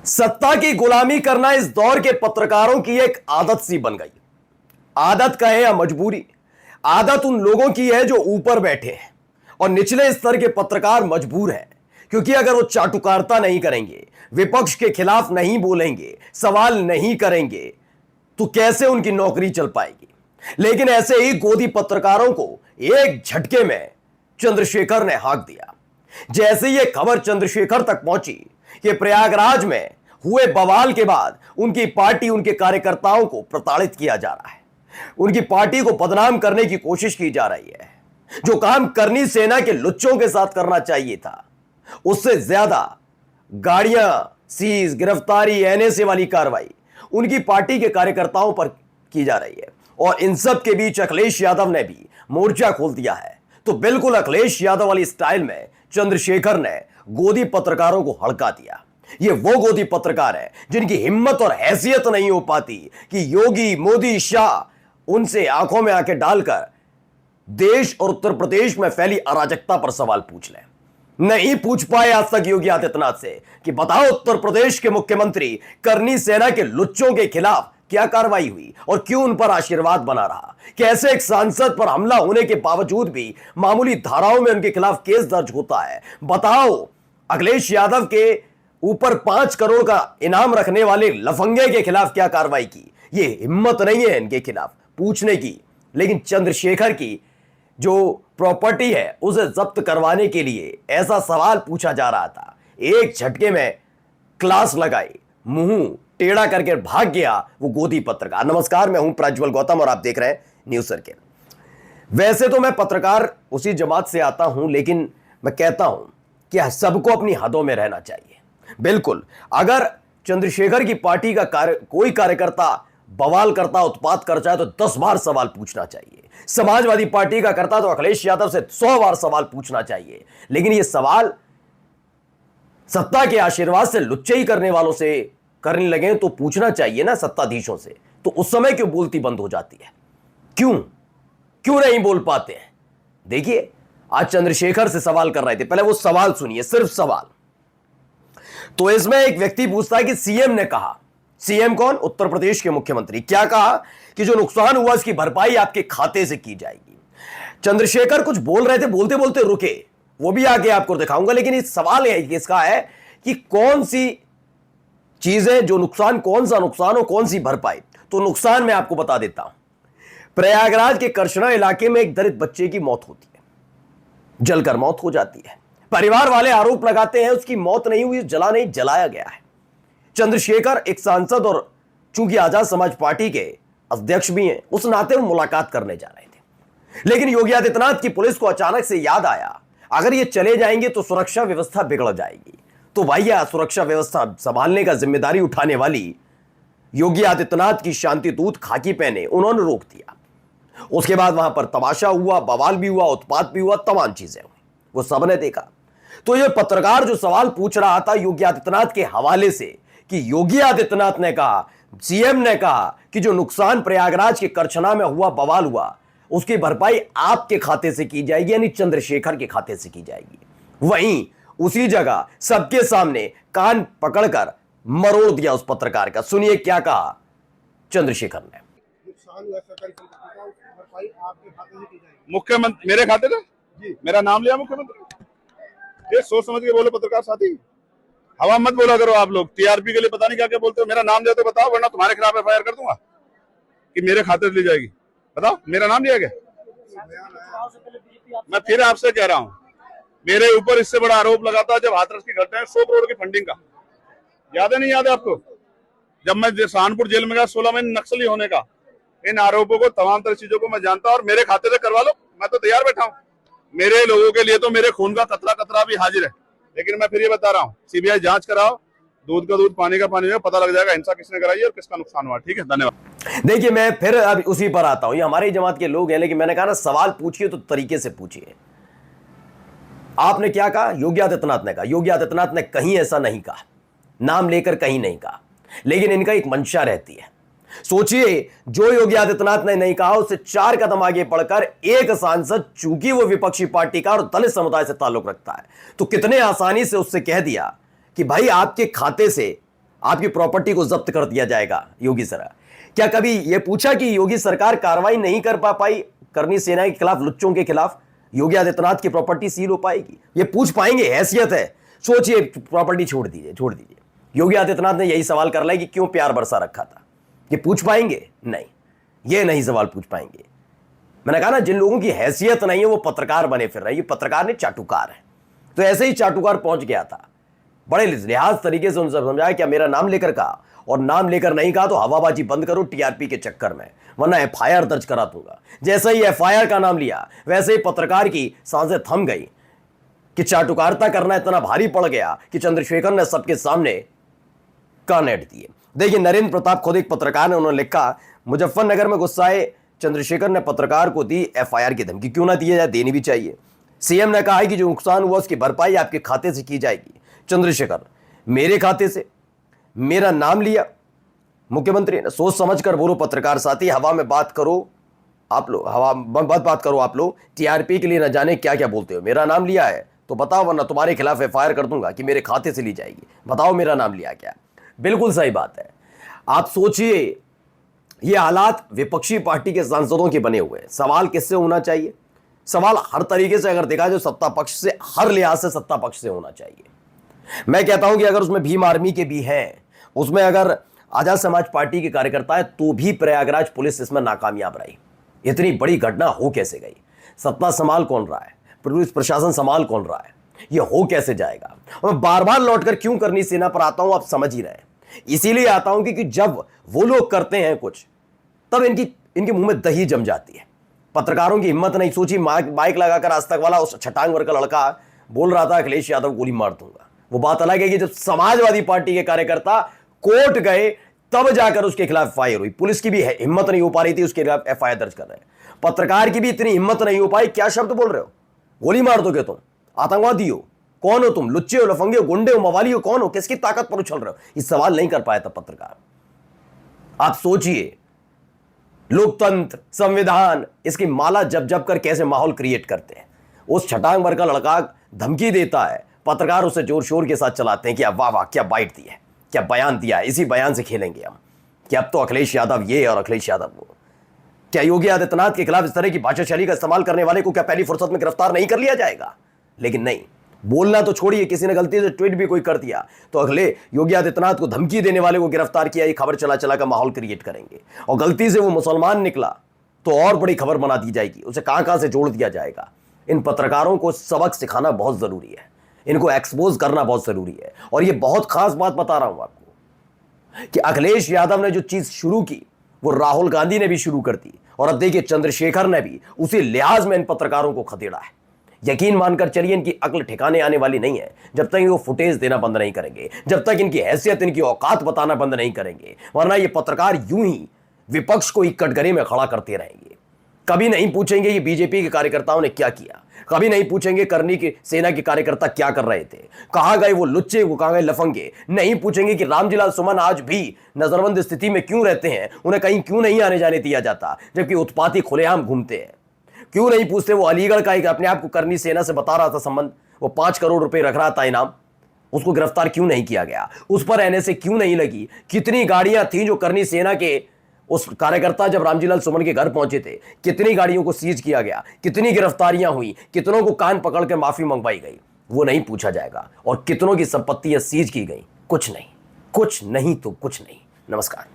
सत्ता की गुलामी करना इस दौर के पत्रकारों की एक आदत सी बन गई। आदत कहे या मजबूरी, आदत उन लोगों की है जो ऊपर बैठे हैं और निचले स्तर के पत्रकार मजबूर हैं, क्योंकि अगर वो चाटुकारिता नहीं करेंगे, विपक्ष के खिलाफ नहीं बोलेंगे, सवाल नहीं करेंगे, तो कैसे उनकी नौकरी चल पाएगी। लेकिन ऐसे ही गोदी पत्रकारों को एक झटके में चंद्रशेखर ने हाँक दिया। जैसे ये खबर चंद्रशेखर तक पहुंची कि प्रयागराज में हुए बवाल के बाद उनकी पार्टी, उनके कार्यकर्ताओं को प्रताड़ित किया जा रहा है, उनकी पार्टी को बदनाम करने की कोशिश की जा रही है। जो काम करनी सेना के लुच्चों के साथ करना चाहिए था, उससे ज्यादा गाड़ियां सीज, गिरफ्तारी, एनएसए वाली कार्रवाई उनकी पार्टी के कार्यकर्ताओं पर की जा रही है। और इन सब के बीच अखिलेश यादव ने भी मोर्चा खोल दिया है। तो बिल्कुल अखिलेश यादव वाली स्टाइल में चंद्रशेखर ने गोदी पत्रकारों को हड़का दिया। ये वो गोदी पत्रकार है जिनकी हिम्मत और हैसियत नहीं हो पाती कि योगी, मोदी, शाह उनसे आंखों में आंखें डालकर देश और उत्तर प्रदेश में फैली अराजकता पर सवाल पूछ लें। नहीं पूछ पाए आज तक योगी आदित्यनाथ से कि बताओ उत्तर प्रदेश के मुख्यमंत्री करनी सेना के लुच्चों के खिलाफ क्या कार्रवाई हुई और क्यों उन पर आशीर्वाद बना रहा। कैसे एक सांसद पर हमला होने के बावजूद भी मामूली धाराओं में उनके खिलाफ केस दर्ज होता है। बताओ अखिलेश यादव के ऊपर 5 करोड़ का इनाम रखने वाले लफंगे के खिलाफ क्या कार्रवाई की। ये हिम्मत नहीं है इनके खिलाफ पूछने की। लेकिन चंद्रशेखर की जो प्रॉपर्टी है उसे जब्त करवाने के लिए ऐसा सवाल पूछा जा रहा था। एक झटके में क्लास लगाई, मुंह टेढ़ा करके भाग गया वो गोदी पत्रकार। नमस्कार, मैं हूं प्रज्वल गौतम और आप देख रहे हैं न्यूज सर्किल। वैसे तो मैं पत्रकार उसी जमात से आता हूं, लेकिन मैं कहता हूं कि सबको अपनी हदों में रहना चाहिए। बिल्कुल, अगर चंद्रशेखर की पार्टी का कोई कार्यकर्ता बवाल करता, उत्पात करता है तो 10 बार सवाल पूछना चाहिए। समाजवादी पार्टी का करता तो अखिलेश यादव से 100 बार सवाल पूछना चाहिए। लेकिन यह सवाल सत्ता के आशीर्वाद से लुच्चे ही करने वालों से करने लगे तो पूछना चाहिए ना सत्ताधीशों से। तो उस समय क्यों बोलती बंद हो जाती है? क्यों नहीं बोल पाते हैं? देखिए, आज चंद्रशेखर से सवाल कर रहे थे, पहले वो सवाल सुनिए, सिर्फ सवाल। तो इसमें एक व्यक्ति पूछता है कि सीएम ने कहा, सीएम कौन? उत्तर प्रदेश के मुख्यमंत्री, क्या कहा कि जो नुकसान हुआ इसकी भरपाई आपके खाते से की जाएगी। चंद्रशेखर कुछ बोल रहे थे, बोलते बोलते रुके, वो भी आगे आपको दिखाऊंगा। लेकिन इस सवाल इसका है कि कौन सी चीजें, जो नुकसान, कौन सा नुकसान और कौन सी भरपाई। तो नुकसान मैं आपको बता देता हूं। प्रयागराज के करछना इलाके में एक दलित बच्चे की मौत होती है, जलकर मौत हो जाती है। परिवार वाले आरोप लगाते हैं उसकी मौत नहीं हुई, जला नहीं, जलाया गया है। चंद्रशेखर एक सांसद और चूंकि आजाद समाज पार्टी के अध्यक्ष भी हैं, उस नाते वो मुलाकात करने जा रहे थे। लेकिन योगी आदित्यनाथ की पुलिस को अचानक से याद आया, अगर ये चले जाएंगे तो सुरक्षा व्यवस्था बिगड़ जाएगी। तो भैया, सुरक्षा व्यवस्था संभालने का जिम्मेदारी उठाने वाली योगी आदित्यनाथ की शांति दूत खाकी पहने, उन्होंने रोक दिया। उसके बाद वहां पर तमाशा हुआ, बवाल भी हुआ, उत्पात भी हुआ, तमाम चीजें हुई, वो सबने देखा। तो ये पत्रकार जो सवाल पूछ रहा था योगी आदित्यनाथ के हवाले से कि योगी आदित्यनाथ ने कहा, सीएम ने कहा कि जो नुकसान प्रयागराज के करछना में हुआ, बवाल हुआ, उसकी भरपाई आपके खाते से की जाएगी, यानी चंद्रशेखर के खाते से की जाएगी। वहीं उसी जगह सबके सामने कान पकड़कर मरोड़ दिया उस पत्रकार का। सुनिए क्या कहा चंद्रशेखर ने। मुख्यमंत्री मेरे खाते से जी, मेरा नाम लिया मुख्यमंत्री। ये सोच समझ के बोलो पत्रकार साथी, हवा मत बोला करो आप लोग। टीआरपी के लिए पता नहीं क्या क्या बोलते हो। मेरा नाम लिया तो बताओ, वरना तुम्हारे खिलाफ एफआईआर कर दूंगा कि मेरे खाते से ली जाएगी। बताओ, मेरा नाम लिया गया? मैं फिर आपसे कह रहा हूँ, मेरे ऊपर इससे बड़ा आरोप लगाता जब हाथरस की घटना है 100 करोड़ की फंडिंग का। याद है नहीं याद है आपको? जब मैं सहारनपुर जेल में गया 16 महीने नक्सली होने का, इन आरोपों को, तमाम तरह चीजों को मैं जानता हूं। और मेरे खाते से करवा लो, मैं तो तैयार बैठा हूं। मेरे लोगों के लिए तो मेरे खून का कतरा कतरा भी हाजिर है। लेकिन मैं फिर ये बता रहा हूँ, सीबीआई जांच कराओ, दूध का दूध, पानी का पानी है, पता लग जाएगा हिंसा किसने कराई और किसका नुकसान हुआ। ठीक है, धन्यवाद। देखिए, मैं फिर अब उसी पर आता हूं। ये हमारी जमात के लोग हैं, लेकिन मैंने कहा ना, सवाल पूछिए तो तरीके से पूछिए। आपने क्या कहा? योगी आदित्यनाथ ने कहा। योगी आदित्यनाथ ने कहीं ऐसा नहीं कहा, नाम लेकर कहीं नहीं कहा, लेकिन इनका एक मंशा रहती है। सोचिए, जो योगी आदित्यनाथ ने नहीं कहा उससे 4 कदम आगे बढ़कर एक सांसद, चूंकि वो विपक्षी पार्टी का और दलित समुदाय से ताल्लुक रखता है, तो कितने आसानी से उससे कह दिया कि भाई आपके खाते से आपकी प्रॉपर्टी को जब्त कर दिया जाएगा। योगी सर, क्या कभी यह पूछा कि योगी सरकार कार्रवाई नहीं कर पाई करनी सेना के खिलाफ, लुच्चों के खिलाफ, योगी आदित्यनाथ की प्रॉपर्टी सील हो पाएगी? ये पूछ पाएंगे? हैसियत है? सोचिए, प्रॉपर्टी छोड़ दीजिए। योगी आदित्यनाथ ने यही सवाल कर लिया कि क्यों प्यार बरसा रखा था। ये पूछ पाएंगे? नहीं, ये नहीं सवाल पूछ पाएंगे। मैंने कहा ना, जिन लोगों की हैसियत नहीं है वो पत्रकार बने फिर रहे हैं। ये पत्रकार नहीं, चाटुकार है। तो ऐसे ही चाटुकार पहुंच गया था, बड़े लिहाज तरीके से उनसे समझाया क्या मेरा नाम लेकर कहा, और नाम लेकर नहीं कहा तो हवाबाजी बंद करो टीआरपी के चक्कर में, वरना एफआईआर दर्ज करा दूंगा। जैसे ही एफआईआर का नाम लिया वैसे ही पत्रकार की सांसें थम गई कि चाटुकारिता करना इतना भारी पड़ गया कि चंद्रशेखर ने सबके सामने कान ऐंठ दिए। देखिए, नरेंद्र प्रताप खुद एक पत्रकार ने, उन्होंने लिखा, मुजफ्फरनगर में गुस्साए चंद्रशेखर ने पत्रकार को दी एफआईआर की धमकी। क्यों ना दी जाए, देनी भी चाहिए। सीएम ने कहा है कि जो नुकसान हुआ उसकी भरपाई आपके खाते से की जाएगी। चंद्रशेखर, मेरे खाते से? मेरा नाम लिया मुख्यमंत्री ने। सोच समझकर बोलो पत्रकार साथी, हवा में बात करो आप लोग, हवा बात करो आप लोग। टीआरपी के लिए न जाने क्या क्या बोलते हो। मेरा नाम लिया है तो बताओ, वरना तुम्हारे खिलाफ एफआईआर कर दूंगा कि मेरे खाते से ली जाएगी। बताओ मेरा नाम लिया क्या? बिल्कुल सही बात है। आप सोचिए, ये हालात विपक्षी पार्टी के सांसदों के बने हुए हैं। सवाल किससे होना चाहिए? सवाल हर तरीके से अगर देखा जाए सत्ता पक्ष से, हर लिहाज से सत्ता पक्ष से होना चाहिए। मैं कहता हूं कि अगर उसमें भीम आर्मी के भी हैं, उसमें अगर आजाद समाज पार्टी के कार्यकर्ता है, तो भी प्रयागराज पुलिस इसमें नाकामयाब रही। इतनी बड़ी घटना हो कैसे गई? सत्ता संभाल कौन रहा है? पुलिस प्रशासन संभाल कौन रहा है? यह हो कैसे जाएगा? और मैं बार बार लौटकर क्यों करनी सेना पर आता हूं, आप समझ ही रहे हैं। इसीलिए आता हूं क्योंकि जब वो लोग करते हैं कुछ, तब इनके मुंह में दही जम जाती है। पत्रकारों की हिम्मत नहीं। सोची, माइक लगाकर आज तक वाला उस छटांग वर्ग का लड़का बोल रहा था अखिलेश यादव गोली मार दूंगा। वो बात अलग है कि जब समाजवादी पार्टी के कार्यकर्ता कोर्ट गए तब जाकर उसके खिलाफ एफआईआर हुई। पुलिस की भी हिम्मत नहीं हो पा रही थी, उसके खिलाफ एफआईआर दर्ज कर रहे हैं। पत्रकार की भी इतनी हिम्मत नहीं हो पाई। क्या शब्द बोल रहे हो? गोली मार दोगे तुम? आतंकवादी हो? कौन हो तुम? लुच्चे हो, लफंगे हो, गुंडे हो, मवाली हो? कौन हो? किसकी ताकत पर उछल रहे हो? ये सवाल नहीं कर पाया था पत्रकार। आप सोचिए, लोकतंत्र, संविधान, इसकी माला जप जप कर कैसे माहौल क्रिएट करते हैं। उस छटांग वर्ग का लड़का धमकी देता है, पत्रकार उसे जोर शोर के साथ चलाते हैं कि वाह वाह क्या बाइट दी है, क्या बयान दिया है, इसी बयान से खेलेंगे हम कि अब तो अखिलेश यादव ये और अखिलेश यादव वो। क्या योगी आदित्यनाथ के खिलाफ इस तरह की भाषा शैली का इस्तेमाल करने वाले को क्या पहली फुर्सत में गिरफ्तार नहीं कर लिया जाएगा? लेकिन नहीं, बोलना तो छोड़िए, किसी ने गलती से ट्वीट भी कोई कर दिया तो अगले योगी आदित्यनाथ को धमकी देने वाले को गिरफ्तार किया, ये खबर चला चला का माहौल क्रिएट करेंगे। और गलती से वो मुसलमान निकला तो और बड़ी खबर बना दी जाएगी, उसे कहां से जोड़ दिया जाएगा। इन पत्रकारों को सबक सिखाना बहुत जरूरी है, इनको एक्सपोज करना बहुत जरूरी है। और ये बहुत खास बात बता रहा हूं आपको कि अखिलेश यादव ने जो चीज शुरू की वो राहुल गांधी ने भी शुरू कर दी, और अब देखिए चंद्रशेखर ने भी उसी लिहाज में इन पत्रकारों को खदेड़ा है। यकीन मानकर चलिए, इनकी अक्ल ठिकाने आने वाली नहीं है जब तक वो फुटेज देना बंद नहीं करेंगे, जब तक इनकी हैसियत, इनकी औकात बताना बंद नहीं करेंगे। वरना ये पत्रकार यूं ही विपक्ष को एक कटघरे में खड़ा करते रहेंगे। कभी नहीं पूछेंगे कि बीजेपी के कार्यकर्ताओं ने क्या किया, कभी नहीं पूछेंगे करनी की सेना के कार्यकर्ता क्या कर रहे थे, कहां गए वो लुच्चे, वो कहां गए लफंगे। नहीं पूछेंगे कि रामजीलाल सुमन आज भी नजरबंद स्थिति में क्यों रहते हैं, उन्हें कहीं क्यों नहीं आने जाने दिया जाता जबकि उत्पाती खुलेआम घूमते हैं। क्यों नहीं पूछते वो अलीगढ़ का एक अपने आप को करनी सेना से बता रहा था संबंध, वो 5 करोड़ रुपए रख रहा था इनाम, उसको गिरफ्तार क्यों नहीं किया गया? उस पर एनएसए क्यों नहीं लगी? कितनी गाड़ियां थी जो करनी सेना के उस कार्यकर्ता जब रामजीलाल सुमन के घर पहुंचे थे, कितनी गाड़ियों को सीज किया गया, कितनी गिरफ्तारियां हुई, कितनों को कान पकड़ के माफी मंगवाई गई, वो नहीं पूछा जाएगा। और कितनों की संपत्तियां सीज की गई? कुछ नहीं तो कुछ नहीं। नमस्कार।